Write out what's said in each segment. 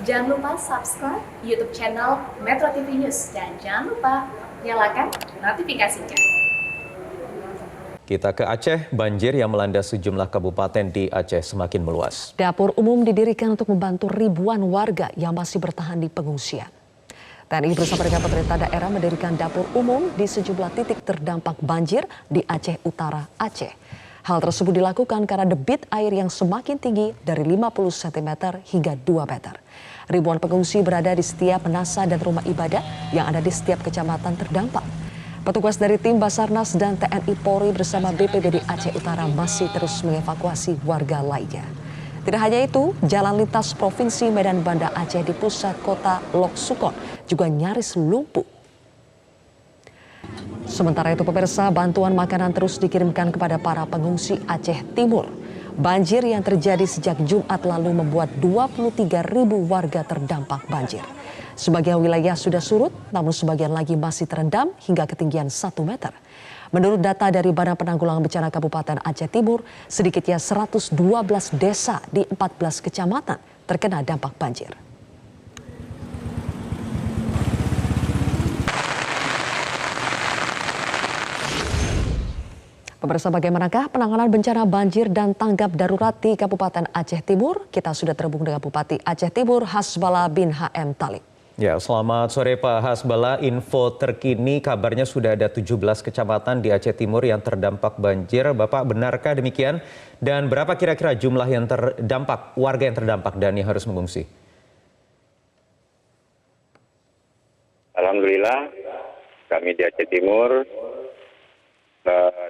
Jangan lupa subscribe YouTube channel Metro TV News dan jangan lupa nyalakan notifikasinya. Kita ke Aceh, banjir yang melanda sejumlah kabupaten di Aceh semakin meluas. Dapur umum didirikan untuk membantu ribuan warga yang masih bertahan di pengungsian. TNI bersama dengan pemerintah daerah mendirikan dapur umum di sejumlah titik terdampak banjir di Aceh Utara, Aceh. Hal tersebut dilakukan karena debit air yang semakin tinggi dari 50 cm hingga 2 meter. Ribuan pengungsi berada di setiap menasa dan rumah ibadah yang ada di setiap kecamatan terdampak. Petugas dari tim Basarnas dan TNI Polri bersama BPBD Aceh Utara masih terus mengevakuasi warga lainnya. Tidak hanya itu, jalan lintas Provinsi Medan Banda Aceh di pusat kota Lok Sukon juga nyaris lumpuh. Sementara itu pemirsa, bantuan makanan terus dikirimkan kepada para pengungsi Aceh Timur. Banjir yang terjadi sejak Jumat lalu membuat 23.000 warga terdampak banjir. Sebagian wilayah sudah surut, namun sebagian lagi masih terendam hingga ketinggian 1 meter. Menurut data dari Badan Penanggulangan Bencana Kabupaten Aceh Timur, sedikitnya 112 desa di 14 kecamatan terkena dampak banjir. Pemirsa, bagaimanakah penanganan bencana banjir dan tanggap darurat di Kabupaten Aceh Timur? Kita sudah terhubung dengan Bupati Aceh Timur, Hasbala bin HM Talib. Ya, selamat sore Pak Hasbala. Info terkini kabarnya sudah ada 17 kecamatan di Aceh Timur yang terdampak banjir. Bapak, benarkah demikian? Dan berapa kira-kira jumlah yang terdampak, warga yang terdampak dan yang harus mengungsi? Alhamdulillah, kami di Aceh Timur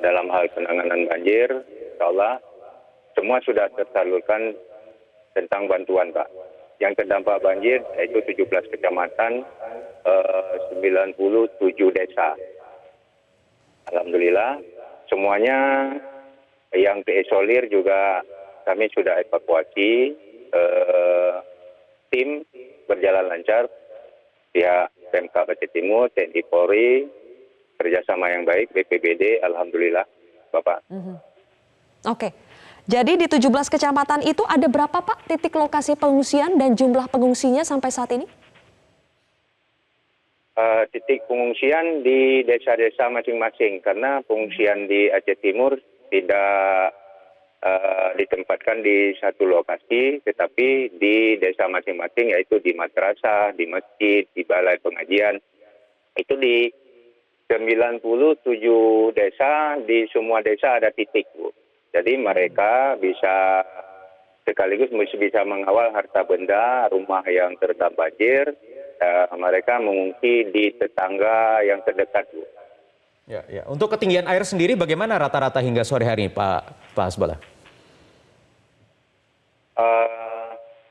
dalam hal penanganan banjir, insya Allah semua sudah tersalurkan tentang bantuan, Pak. Yang terdampak banjir yaitu 17 kecamatan, 97 desa. Alhamdulillah, semuanya yang terisolir juga kami sudah evakuasi, tim berjalan lancar, pihak Pemkab Aceh Timur, TNI Polri, kerjasama yang baik, BPBD, Alhamdulillah, Bapak. Oke, jadi di 17 kecamatan itu ada berapa Pak titik lokasi pengungsian dan jumlah pengungsinya sampai saat ini? Titik pengungsian di desa-desa masing-masing, karena pengungsian di Aceh Timur tidak ditempatkan di satu lokasi, tetapi di desa masing-masing, yaitu di madrasah, di masjid, di balai pengajian, itu di 97 desa, di semua desa ada titik, Bu. Jadi mereka bisa sekaligus bisa mengawal harta benda, rumah yang terdampak banjir, mereka mengungsi di tetangga yang terdekat, Bu. Ya. Untuk ketinggian air sendiri bagaimana rata-rata hingga sore hari ini, Pak Hasbala?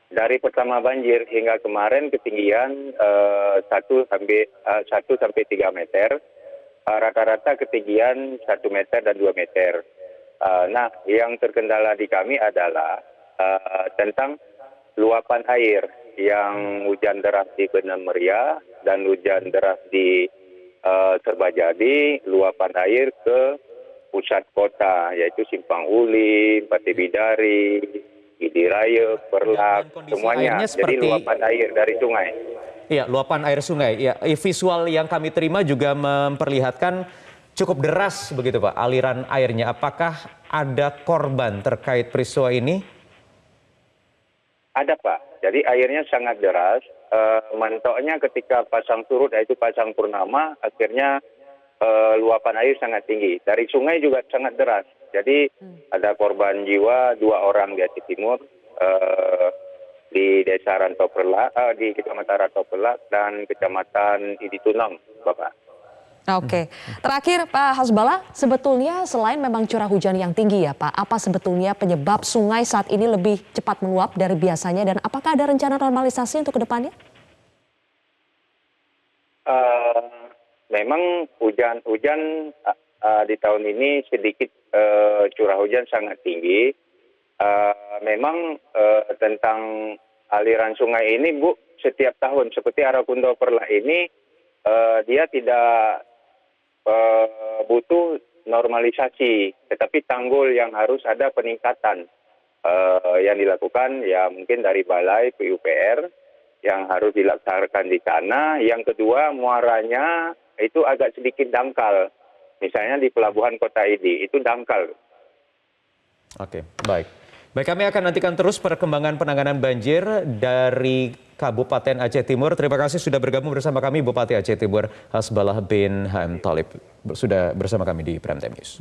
Dari pertama banjir hingga kemarin ketinggian 1 sampai 3 meter. Rata-rata ketinggian 1 meter dan 2 meter. Nah, yang terkendala di kami adalah tentang luapan air yang hujan deras di Benam Meriah dan hujan deras di Serbajadi, luapan air ke pusat kota, yaitu Simpang Uli, Pati Bidari, Idiraya, Perlak, semuanya. Jadi luapan air dari sungai. Iya, luapan air sungai. Ya, visual yang kami terima juga memperlihatkan cukup deras begitu Pak, aliran airnya. Apakah ada korban terkait peristiwa ini? Ada Pak, jadi airnya sangat deras. Mantoknya ketika pasang surut, yaitu pasang purnama, akhirnya luapan air sangat tinggi. Dari sungai juga sangat deras. Jadi ada korban jiwa 2 orang di Aceh Timur, di desa Rantau-Perlak, di kecamatan Rantau-Perlak dan kecamatan Iditunang, Bapak. Oke, terakhir Pak Hasbala, sebetulnya selain memang curah hujan yang tinggi ya Pak, apa sebetulnya penyebab sungai saat ini lebih cepat meluap dari biasanya dan apakah ada rencana normalisasi untuk kedepannya? Memang hujan di tahun ini sedikit, curah hujan sangat tinggi. Memang tentang aliran sungai ini, Bu, setiap tahun seperti Arakundo Perlak ini dia tidak butuh normalisasi, tetapi tanggul yang harus ada peningkatan yang dilakukan ya mungkin dari Balai PUPR yang harus dilaksanakan di sana. Yang kedua, muaranya itu agak sedikit dangkal. Misalnya di Pelabuhan Kota Idi, itu dangkal. Oke, baik. Baik, kami akan nantikan terus perkembangan penanganan banjir dari Kabupaten Aceh Timur. Terima kasih sudah bergabung bersama kami Bupati Aceh Timur Hasbalah bin HM Thalib. Sudah bersama kami di Prime Time News.